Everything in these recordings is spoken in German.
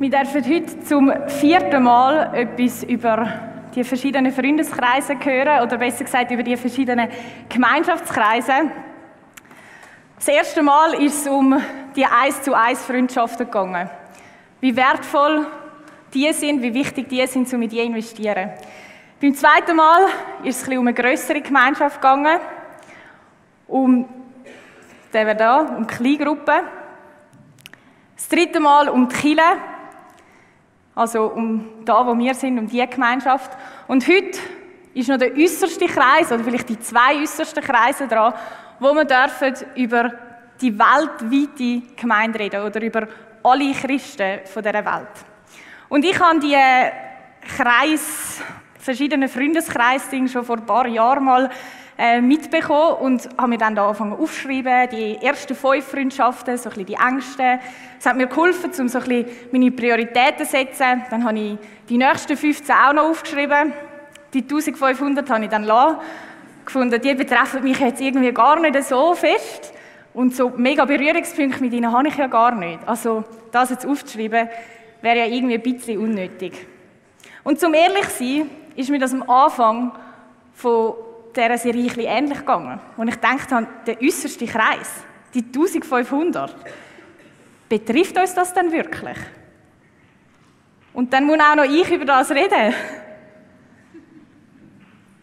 Wir dürfen heute zum 4. Mal etwas über die verschiedenen Freundeskreise hören, oder besser gesagt über die verschiedenen Gemeinschaftskreise. Das erste Mal ist es um die 1:1 Freundschaften gegangen. Wie wertvoll die sind, wie wichtig die sind, um in die investieren. Beim zweiten Mal ist es ein bisschen um eine grössere Gemeinschaft gegangen, um Kleingruppen. Das dritte Mal um die Kirche, also um da, wo wir sind, um die Gemeinschaft. Und heute ist noch der äusserste Kreis, oder vielleicht die 2 äussersten Kreise dran, wo wir dürfen über die weltweite Gemeinde reden oder über alle Christen von dieser Welt. Und ich habe die verschiedenen Freundeskreise schon vor ein paar Jahren mal mitbekommen und habe mir dann da angefangen aufzuschreiben, die ersten 5 Freundschaften, so ein bisschen die engsten. Es hat mir geholfen, um so ein bisschen meine Prioritäten zu setzen. Dann habe ich die nächsten 15 auch noch aufgeschrieben. Die 1500 habe ich dann gefunden, die betreffen mich jetzt irgendwie gar nicht so fest. Und so mega Berührungspunkte mit ihnen habe ich ja gar nicht. Also das jetzt aufzuschreiben, wäre ja irgendwie ein bisschen unnötig. Und zum ehrlich sein, ist mir das am Anfang von dieser Serie ein bisschen ähnlich gegangen. Und ich dachte, der äusserste Kreis, die 1500, betrifft uns das denn wirklich? Und dann muss auch noch ich über das reden.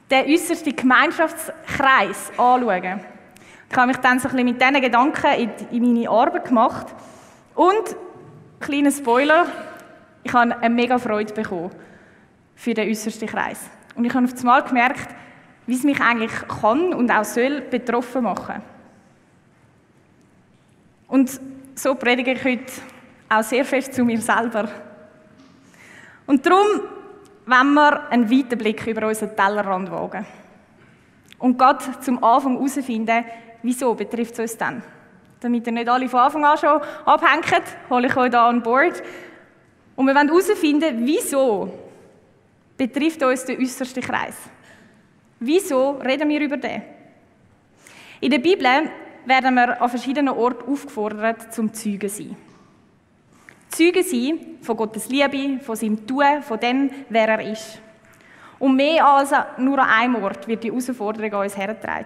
Den äussersten Gemeinschaftskreis anschauen. Ich habe mich dann so ein bisschen mit diesen Gedanken in meine Arbeit gemacht. Und, kleiner Spoiler, ich habe eine mega Freude bekommen für den äussersten Kreis. Und ich habe auf einmal gemerkt, wie es mich eigentlich kann und auch soll betroffen machen. Und so predige ich heute auch sehr fest zu mir selber. Und darum wollen wir einen weiten Blick über unseren Tellerrand wagen. Und gerade zum Anfang herausfinden, wieso betrifft es uns dann. Damit ihr nicht alle von Anfang an schon abhängt, hole ich euch hier an Bord. Und wir wollen herausfinden, wieso betrifft uns der äusserste Kreis. Wieso reden wir über den? In der Bibel werden wir an verschiedenen Orten aufgefordert, zum Zeugen zu sein. Zeugen sein von Gottes Liebe, von seinem Tun, von dem, wer er ist. Und mehr als nur an einem Ort wird die Herausforderung an uns hergetragen.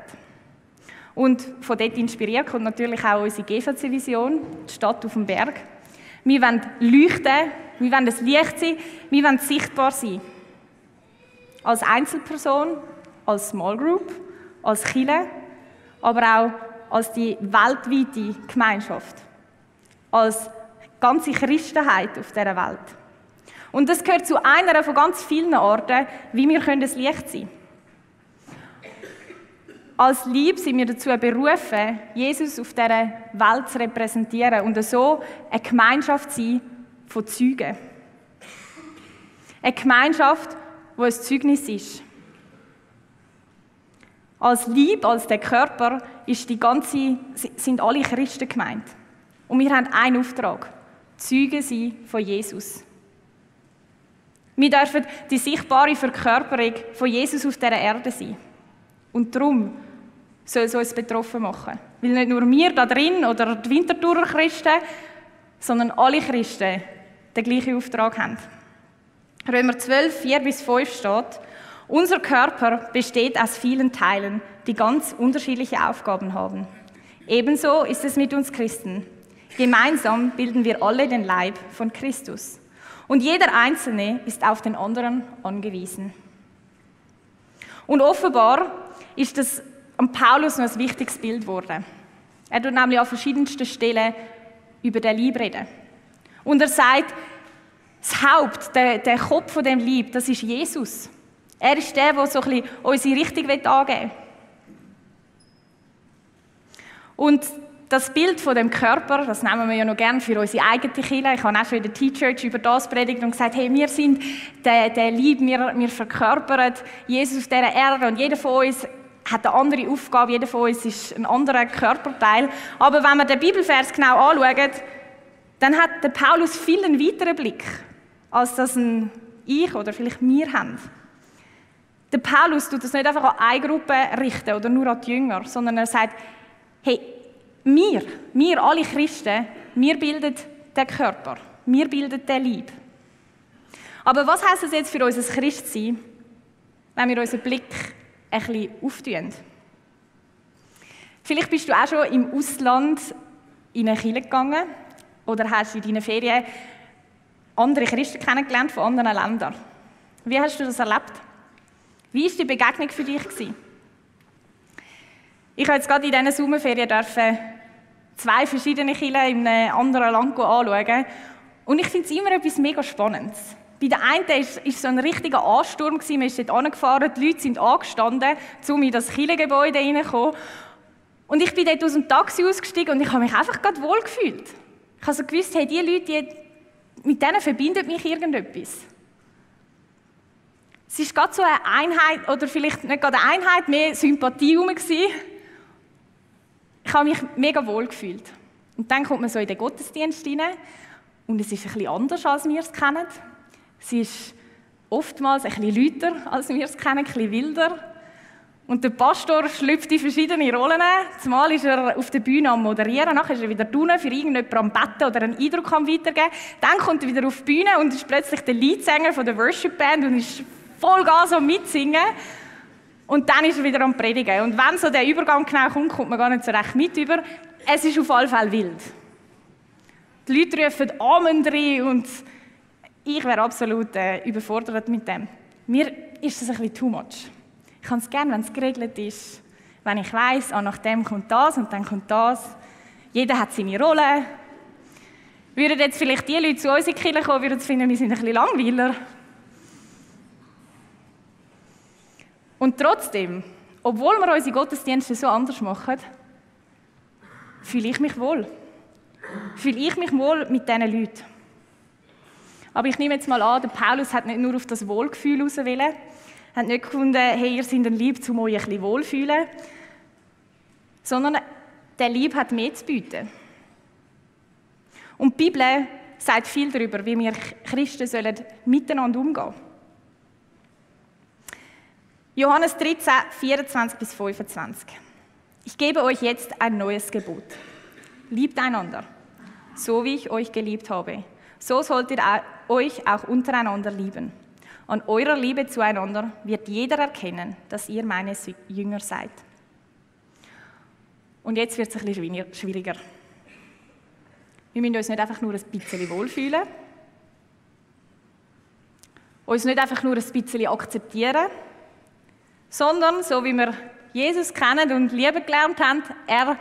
Und von dort inspiriert kommt natürlich auch unsere GVC-Vision, die Stadt auf dem Berg. Wir wollen leuchten, wir wollen das Licht sein, wir wollen sichtbar sein. Als Einzelperson, als Small Group, als Kirche, aber auch als die weltweite Gemeinschaft, als ganze Christenheit auf dieser Welt. Und das gehört zu einer von ganz vielen Arten, wie wir das Licht sein können. Als Liebe sind wir dazu berufen, Jesus auf dieser Welt zu repräsentieren und so eine Gemeinschaft zu sein von Zeugen. Eine Gemeinschaft, die ein Zeugnis ist. Als Liebe, als der Körper, sind alle Christen gemeint. Und wir haben einen Auftrag: Zeugen sein von Jesus. Wir dürfen die sichtbare Verkörperung von Jesus auf dieser Erde sein. Und darum soll es uns betroffen machen. Weil nicht nur wir da drin oder die Winterthurer Christen, sondern alle Christen den gleichen Auftrag haben. Römer 12, 4-5 steht: Unser Körper besteht aus vielen Teilen, die ganz unterschiedliche Aufgaben haben. Ebenso ist es mit uns Christen. Gemeinsam bilden wir alle den Leib von Christus. Und jeder Einzelne ist auf den anderen angewiesen. Und offenbar ist das an Paulus noch ein wichtiges Bild geworden. Er tut nämlich an verschiedensten Stellen über den Leib reden. Und er sagt, das Haupt, der Kopf von dem Leib, das ist Jesus. Er ist der so ein bisschen unsere Richtung angeben will. Und das Bild von dem Körper, das nehmen wir ja noch gerne für unsere eigene Kirche. Ich habe auch schon in der T-Church über das predigt und gesagt, hey, wir sind der Leib, wir verkörpern Jesus auf dieser Erde und jeder von uns hat eine andere Aufgabe, jeder von uns ist ein anderer Körperteil. Aber wenn wir den Bibelvers genau anschauen, dann hat der Paulus viel einen weiteren Blick, als das ich oder vielleicht wir haben. Der Paulus tut das nicht einfach an eine Gruppe richten oder nur an die Jünger, sondern er sagt, hey, wir alle Christen, wir bilden den Körper. Wir bilden den Leib. Aber was heisst das jetzt für unser Christsein, wenn wir unseren Blick ein bisschen auftun? Vielleicht bist du auch schon im Ausland in eine Kirche gegangen oder hast in deinen Ferien andere Christen kennengelernt von anderen Ländern. Wie hast du das erlebt? Wie war die Begegnung für dich? Ich habe jetzt gerade in diesen Sommerferien 2 verschiedene Kirchen in einem anderen Land anschauen. Und ich finde es immer etwas mega Spannendes. Bei der einen war es so ein richtiger Ansturm, man ist dort angefahren, die Leute sind angestanden, um in das Kirchengebäude reinzukommen. Und ich bin dort aus dem Taxi ausgestiegen und ich habe mich einfach gerade wohl gefühlt. Ich habe so gewusst, hey, die Leute, mit denen verbindet mich irgendetwas. Es war gerade so eine Einheit, oder vielleicht nicht gerade eine Einheit, mehr Sympathie herum. Ich habe mich mega wohl gefühlt. Und dann kommt man so in den Gottesdienst rein und es ist ein bisschen anders, als wir es kennen. Es ist oftmals ein bisschen lauter, als wir es kennen, ein bisschen wilder. Und der Pastor schlüpft in verschiedene Rollen. Zumal ist er auf der Bühne am Moderieren, nachher ist er wieder unten für irgendjemanden am Betten oder einen Eindruck am weitergeben. Dann kommt er wieder auf die Bühne und ist plötzlich der Leadsänger von der Worship Band und ist voll Gas am Mitsingen. Und dann ist er wieder am Predigen. Und wenn so der Übergang genau kommt, kommt man gar nicht so recht mit über. Es ist auf alle Fälle wild. Die Leute rufen Amen rein und ich wäre absolut überfordert mit dem. Mir ist das ein bisschen too much. Ich habe es gerne, wenn es geregelt ist. Wenn ich weiss, nach dem kommt das und dann kommt das. Jeder hat seine Rolle. Würden jetzt vielleicht die Leute zu uns in die Kirche kommen, würden sie finden, wir sind ein bisschen Langweiler. Und trotzdem, obwohl wir unsere Gottesdienste so anders machen, fühle ich mich wohl. Fühle ich mich wohl mit diesen Leuten. Aber ich nehme jetzt mal an, der Paulus hat nicht nur auf das Wohlgefühl auswählen, hat nicht gefunden, hey, ihr seid ein Lieb, um euch ein bisschen wohlfühlen, sondern der Lieb hat mehr zu bieten. Und die Bibel sagt viel darüber, wie wir Christen sollen miteinander umgehen sollen. Johannes 13, 24-25. Ich gebe euch jetzt ein neues Gebot. Liebt einander, so wie ich euch geliebt habe. So sollt ihr euch auch untereinander lieben. An eurer Liebe zueinander wird jeder erkennen, dass ihr meine Jünger seid. Und jetzt wird es ein bisschen schwieriger. Wir müssen uns nicht einfach nur ein bisschen wohlfühlen, uns nicht einfach nur ein bisschen akzeptieren, sondern, so wie wir Jesus kennen und lieben gelernt haben, er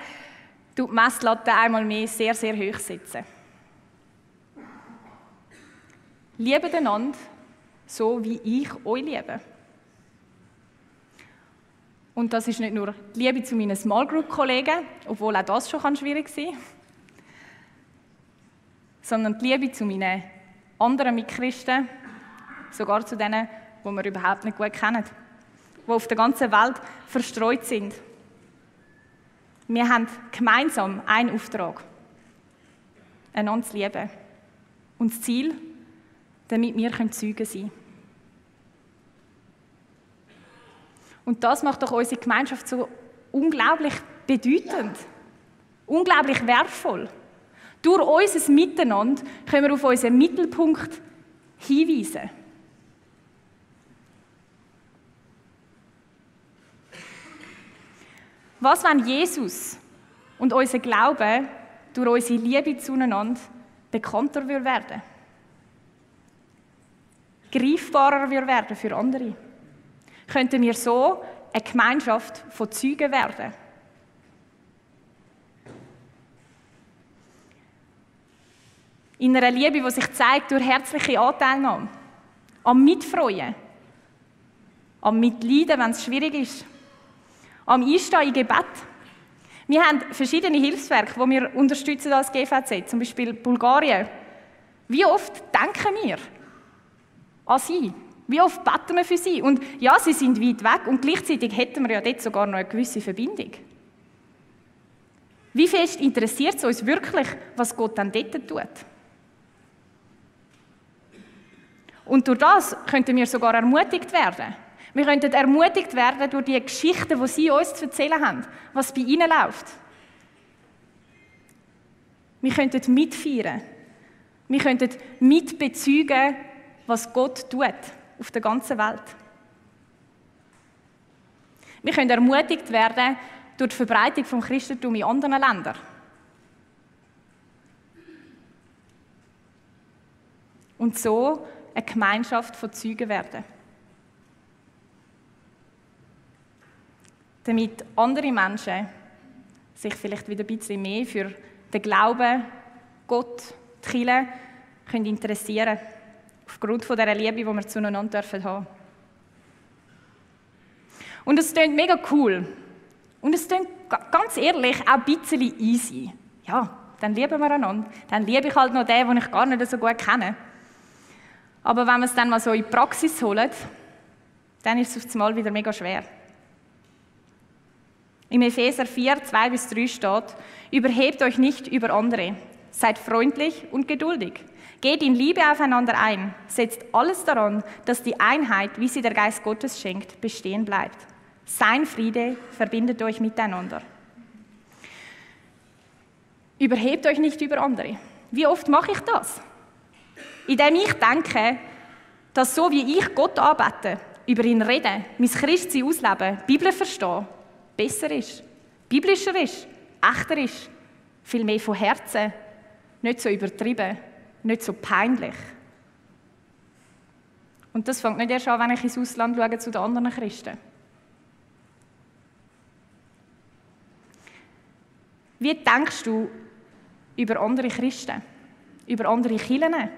tut die Messlatte einmal mehr sehr, sehr hoch setzen. Liebet einander, so wie ich euch liebe. Und das ist nicht nur die Liebe zu meinen Small Group Kollegen, obwohl auch das schon schwierig sein kann, sondern die Liebe zu meinen anderen Mitchristen, sogar zu denen, die wir überhaupt nicht gut kennen, die auf der ganzen Welt verstreut sind. Wir haben gemeinsam einen Auftrag, einander zu lieben. Und das Ziel, damit wir Zeugen sein können. Und das macht doch unsere Gemeinschaft so unglaublich bedeutend, unglaublich wertvoll. Durch unser Miteinander können wir auf unseren Mittelpunkt hinweisen. Was, wenn Jesus und unser Glaube durch unsere Liebe zueinander bekannter werden würde? Greifbarer werden für andere? Könnten wir so eine Gemeinschaft von Zeugen werden? In einer Liebe, die sich zeigt durch herzliche Anteilnahme, am Mitfreuen, am Mitleiden, wenn es schwierig ist, am Einstehen in Gebet. Wir haben verschiedene Hilfswerke, die wir unterstützen als GVZ, zum Beispiel Bulgarien. Wie oft denken wir an sie? Wie oft beten wir für sie? Und ja, sie sind weit weg und gleichzeitig hätten wir ja dort sogar noch eine gewisse Verbindung. Wie fest interessiert es uns wirklich, was Gott dann dort tut? Und durch das könnten wir sogar ermutigt werden. Wir könnten ermutigt werden durch die Geschichten, die sie uns zu erzählen haben, was bei ihnen läuft. Wir könnten mitfeiern, Wir könnten mitbezeugen, was Gott tut auf der ganzen Welt. Wir können ermutigt werden durch die Verbreitung des Christentums in anderen Ländern. Und so eine Gemeinschaft von Zeugen werden. Damit andere Menschen sich vielleicht wieder ein bisschen mehr für den Glauben, Gott, die Kirche können interessieren können. Aufgrund von dieser Liebe, die wir zueinander haben dürfen. Und es klingt mega cool. Und es klingt ganz ehrlich auch ein bisschen easy. Ja, dann lieben wir einander. Dann liebe ich halt noch den, den ich gar nicht so gut kenne. Aber wenn wir es dann mal so in die Praxis holen, dann ist es auf einmal wieder mega schwer. Im Epheser 4, 2-3 steht: Überhebt euch nicht über andere, seid freundlich und geduldig. Geht in Liebe aufeinander ein, setzt alles daran, dass die Einheit, wie sie der Geist Gottes schenkt, bestehen bleibt. Sein Friede verbindet euch miteinander. Überhebt euch nicht über andere. Wie oft mache ich das? Indem ich denke, dass so wie ich Gott anbete, über ihn rede, mein Christsein ausleben, die Bibel verstehen, besser ist, biblischer ist, echter ist, viel mehr von Herzen, nicht so übertrieben, nicht so peinlich. Und das fängt nicht erst an, wenn ich ins Ausland schaue zu den anderen Christen. Wie denkst du über andere Christen, über andere Kirchen,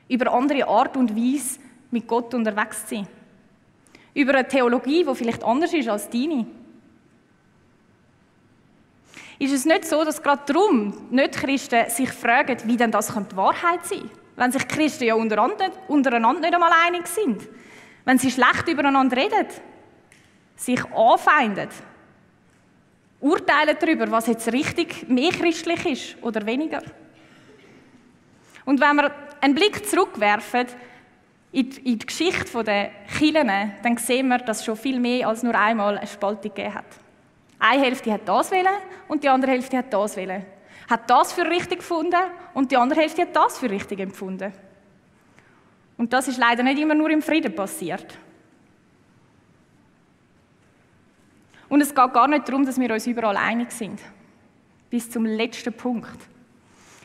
über andere Art und Weise, mit Gott unterwegs zu sein? Über eine Theologie, die vielleicht anders ist als deine? Ist es nicht so, dass gerade darum Nicht-Christen sich fragen, wie denn das die Wahrheit sein könnte? Wenn sich Christen ja untereinander nicht einmal einig sind. Wenn sie schlecht übereinander reden, sich anfeinden, urteilen darüber, was jetzt richtig mehr christlich ist oder weniger. Und wenn wir einen Blick zurückwerfen in die Geschichte der Kirchen, dann sehen wir, dass es schon viel mehr als nur einmal eine Spaltung gegeben hat. Eine Hälfte hat das wollen und die andere Hälfte hat das wollen. Hat das für richtig gefunden und die andere Hälfte hat das für richtig empfunden. Und das ist leider nicht immer nur im Frieden passiert. Und es geht gar nicht darum, dass wir uns überall einig sind. Bis zum letzten Punkt.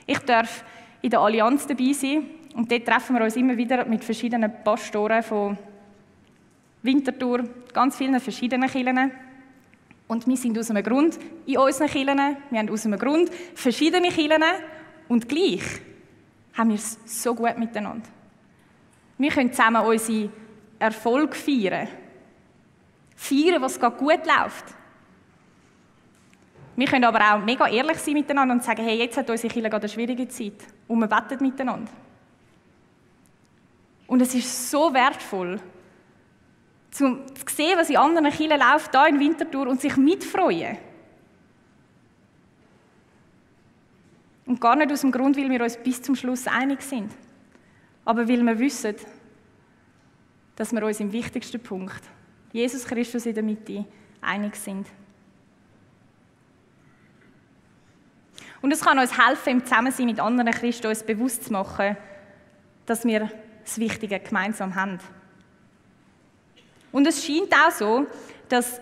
Ich darf in der Allianz dabei sein und dort treffen wir uns immer wieder mit verschiedenen Pastoren von Winterthur, ganz vielen verschiedenen Kirchen. Und wir sind aus einem Grund in unseren Kirchen, wir haben aus einem Grund verschiedene Kirchen und gleich haben wir es so gut miteinander. Wir können zusammen unsere Erfolge feiern. Feiern, was gerade gut läuft. Wir können aber auch mega ehrlich sein miteinander und sagen, hey, jetzt hat unsere Kirche gerade eine schwierige Zeit und wir beten miteinander. Und es ist so wertvoll, zu sehen, was in anderen Kirchen läuft, hier in Winterthur, und sich mitfreuen. Und gar nicht aus dem Grund, weil wir uns bis zum Schluss einig sind, aber weil wir wissen, dass wir uns im wichtigsten Punkt, Jesus Christus in der Mitte, einig sind. Und es kann uns helfen, im Zusammensein mit anderen Christen uns bewusst zu machen, dass wir das Wichtige gemeinsam haben. Und es scheint auch so, dass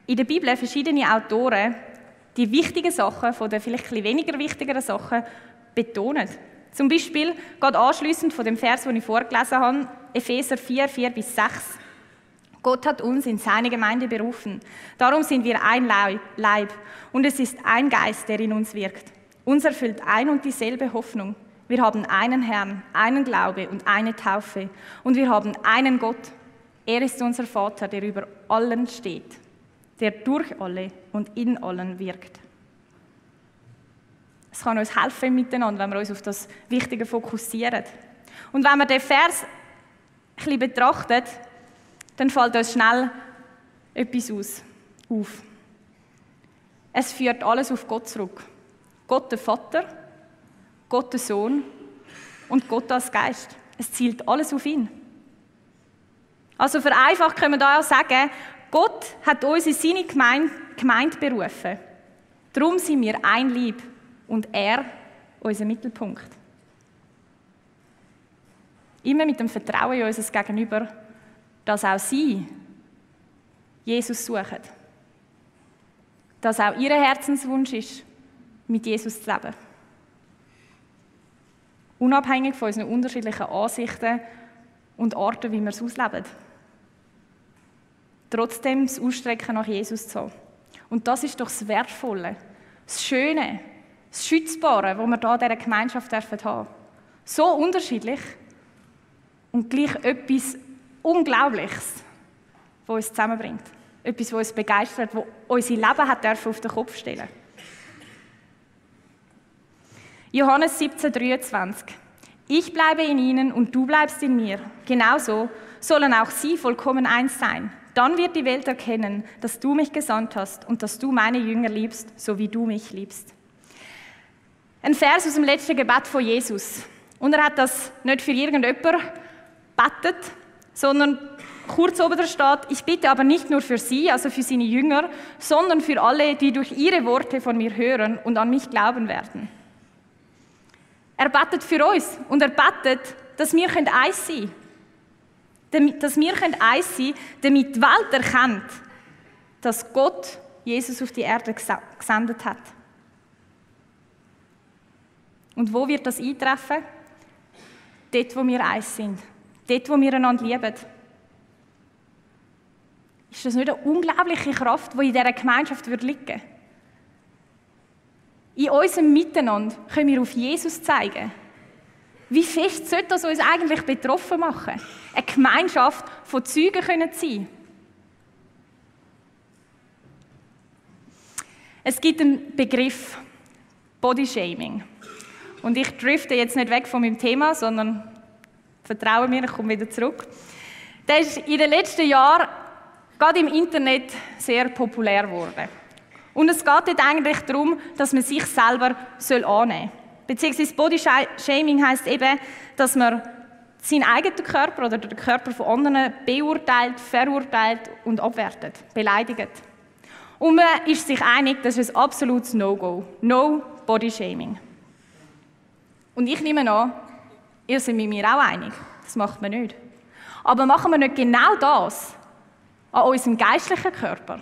in der Bibel verschiedene Autoren die wichtigen Sachen von den vielleicht ein bisschen weniger wichtigeren Sachen betonen. Zum Beispiel, gerade anschliessend von dem Vers, den ich vorgelesen habe, Epheser 4, 4-6. Gott hat uns in seine Gemeinde berufen. Darum sind wir ein Leib und es ist ein Geist, der in uns wirkt. Uns erfüllt ein und dieselbe Hoffnung. Wir haben einen Herrn, einen Glaube und eine Taufe. Und wir haben einen Gott. Er ist unser Vater, der über allen steht, der durch alle und in allen wirkt. Es kann uns helfen miteinander, wenn wir uns auf das Wichtige fokussieren. Und wenn wir den Vers ein bisschen betrachten, dann fällt uns schnell etwas auf. Es führt alles auf Gott zurück. Gott der Vater, Gott der Sohn und Gott als Geist. Es zielt alles auf ihn. Also vereinfacht können wir da auch sagen, Gott hat uns in seine Gemeinde berufen. Darum sind wir ein Leib und er unser Mittelpunkt. immer mit dem Vertrauen in unser Gegenüber, dass auch sie Jesus suchen. Dass auch ihr Herzenswunsch ist, mit Jesus zu leben. Unabhängig von unseren unterschiedlichen Ansichten und Arten, wie wir es ausleben. Trotzdem das Ausstrecken nach Jesus zu haben. Und das ist doch das Wertvolle, das Schöne, das Schützbare, was wir hier in dieser Gemeinschaft haben dürfen. So unterschiedlich und gleich etwas Unglaubliches, was uns zusammenbringt. Etwas, was uns begeistert, das unser Leben hat auf den Kopf stellen. Johannes 17,23. Ich bleibe in ihnen und du bleibst in mir. Genauso sollen auch sie vollkommen eins sein. Dann wird die Welt erkennen, dass du mich gesandt hast und dass du meine Jünger liebst, so wie du mich liebst. Ein Vers aus dem letzten Gebet von Jesus. Und er hat das nicht für irgendjemanden gebetet, sondern kurz oben da steht, ich bitte aber nicht nur für sie, also für seine Jünger, sondern für alle, die durch ihre Worte von mir hören und an mich glauben werden. Er betet für uns und er betet, dass wir eins sein können. Dass wir eins sein können, damit die Welt erkennt, dass Gott Jesus auf die Erde gesendet hat. Und wo wird das eintreffen? Dort, wo wir eins sind. Dort, wo wir einander lieben. Ist das nicht eine unglaubliche Kraft, die in dieser Gemeinschaft liegen würde? In unserem Miteinander können wir auf Jesus zeigen. Wie fest sollte das uns eigentlich betroffen machen? Eine Gemeinschaft von Zeugen können sein. Es gibt einen Begriff, Bodyshaming. Und ich drifte jetzt nicht weg von meinem Thema, sondern vertraue mir, ich komme wieder zurück. Der ist in den letzten Jahren gerade im Internet sehr populär geworden. Und es geht dort eigentlich darum, dass man sich selber annehmen soll. Beziehungsweise Bodyshaming heisst eben, dass man seinen eigenen Körper oder den Körper von anderen beurteilt, verurteilt und abwertet, beleidigt. Und man ist sich einig, das ist ein absolutes No-Go. No Bodyshaming. Und ich nehme an, ihr seid mit mir auch einig. Das macht man nicht. Aber machen wir nicht genau das an unserem geistlichen Körper?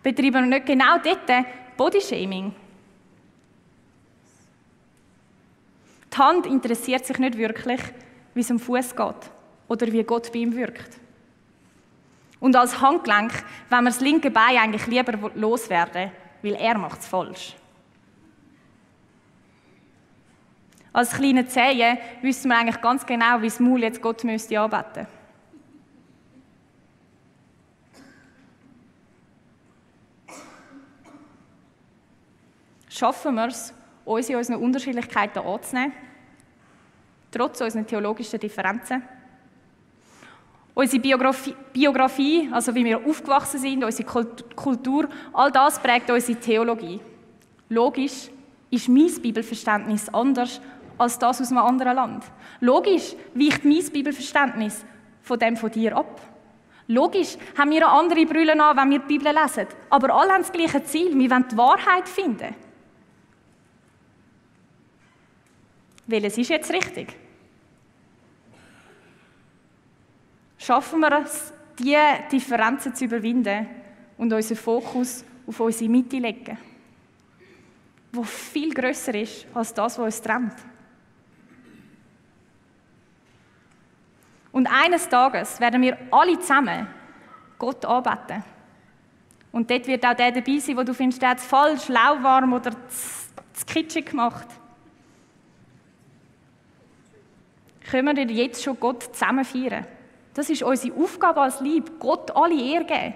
Betreiben wir nicht genau dort Bodyshaming? Die Hand interessiert sich nicht wirklich, wie es am Fuß geht oder wie Gott bei ihm wirkt. Und als Handgelenk wollen wir das linke Bein eigentlich lieber loswerden, weil er macht es falsch. Als kleine Zehen wissen wir eigentlich ganz genau, wie das Maul jetzt Gott müsste anbeten. Schaffen wir es, uns in unseren Unterschiedlichkeiten anzunehmen, trotz unserer theologischen Differenzen? Unsere Biografie, also wie wir aufgewachsen sind, unsere Kultur, all das prägt unsere Theologie. Logisch ist mein Bibelverständnis anders als das aus einem anderen Land. Logisch weicht mein Bibelverständnis von dem von dir ab. Logisch haben wir eine andere Brille an, wenn wir die Bibel lesen. Aber alle haben das gleiche Ziel, wir wollen die Wahrheit finden. Welches ist jetzt richtig? Schaffen wir es, diese Differenzen zu überwinden und unseren Fokus auf unsere Mitte zu legen, die viel grösser ist als das, was uns trennt. Und eines Tages werden wir alle zusammen Gott anbeten. Und dort wird auch der dabei sein, wo du findest, der hat es falsch, lauwarm oder zu kitschig gemacht. Können wir jetzt schon Gott zusammen feiern? Das ist unsere Aufgabe als Lieb, Gott alle Ehre geben.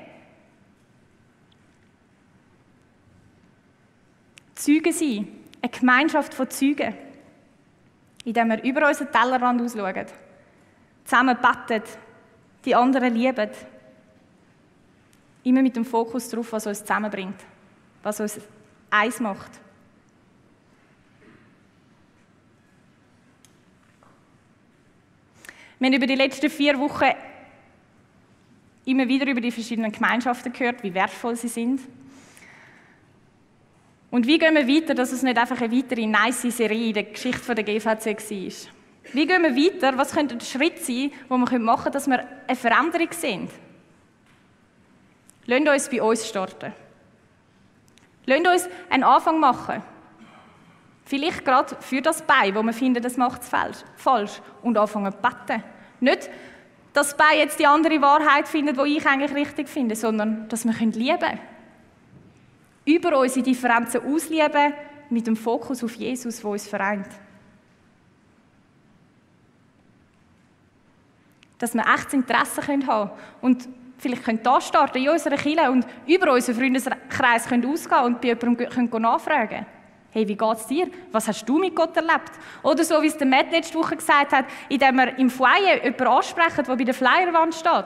Zeugen sein, eine Gemeinschaft von Zeugen, indem wir über unseren Tellerrand ausschauen, zusammen beten, die anderen lieben, immer mit dem Fokus darauf, was uns zusammenbringt, was uns eins macht. Wir haben über die letzten 4 Wochen immer wieder über die verschiedenen Gemeinschaften gehört, wie wertvoll sie sind. Und wie gehen wir weiter, dass es nicht einfach eine weitere nice Serie in der Geschichte der GVC war? Wie gehen wir weiter? Was könnte der Schritt sein, den wir machen können, dass wir eine Veränderung sehen? Lasst uns bei uns starten. Lasst uns einen Anfang machen. Vielleicht gerade für das Bein, wo wir finden, das macht es falsch. Und anfangen zu beten. Nicht, dass das Bein jetzt die andere Wahrheit findet, die ich eigentlich richtig finde, sondern dass wir lieben können. Über unsere Differenzen ausleben, mit dem Fokus auf Jesus, der uns vereint. Dass wir echtes Interesse haben können und vielleicht können da starten in unserer Kirche und über unseren Freundeskreis können ausgehen und bei jemandem nachfragen können. Hey, wie geht's dir? Was hast du mit Gott erlebt? Oder so, wie es der Matt letzte Woche gesagt hat, indem wir im Foyer jemanden ansprechen, der bei der Flyerwand steht,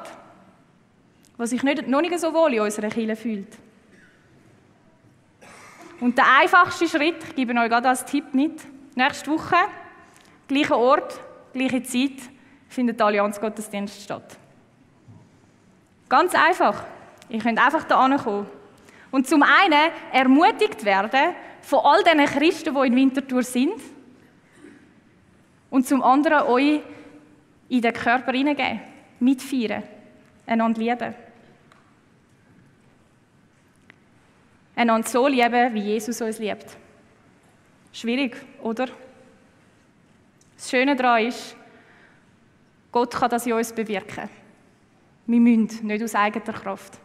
der sich noch nicht so wohl in unserer Kirche fühlt. Und der einfachste Schritt, ich gebe euch gerade als Tipp mit, nächste Woche, gleicher Ort, gleiche Zeit, findet der Allianz-Gottesdienst statt. Ganz einfach. Ihr könnt einfach da hinkommen. Und zum einen ermutigt werden von all diesen Christen, die in Winterthur sind. Und zum anderen euch in den Körper hineingeben, mitfeiern, einander lieben. Einander so lieben, wie Jesus uns liebt. Schwierig, oder? Das Schöne daran ist, Gott kann das in uns bewirken. Wir müssen nicht aus eigener Kraft.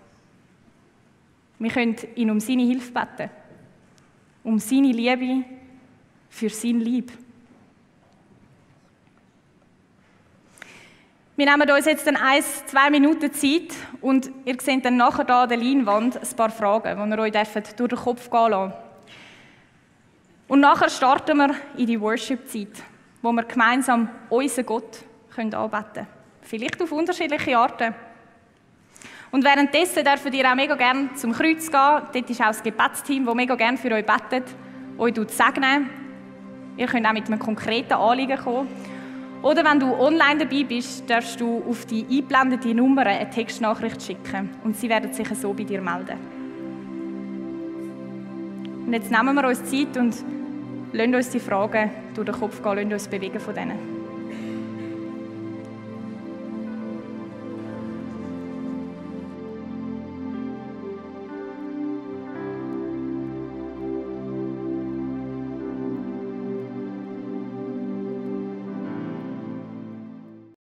Wir können ihn um seine Hilfe beten. Um seine Liebe für sein Lieb. Wir nehmen uns jetzt 1-2 Minuten Zeit und ihr seht dann nachher hier an der Leinwand ein paar Fragen, die ihr euch durch den Kopf gehen lassen. Und nachher starten wir in die Worship-Zeit, wo wir gemeinsam unseren Gott anbeten können. Vielleicht auf unterschiedliche Arten. Und währenddessen dürft ihr auch mega gerne zum Kreuz gehen. Dort ist auch das Gebetsteam, das mega gerne für euch betet, euch segnen. Ihr könnt auch mit einem konkreten Anliegen kommen. Oder wenn du online dabei bist, darfst du auf die eingeblendete Nummer eine Textnachricht schicken. Und sie werden sich so bei dir melden. Und jetzt nehmen wir uns Zeit und lassen uns die Fragen durch den Kopf gehen, lassen uns bewegen von denen.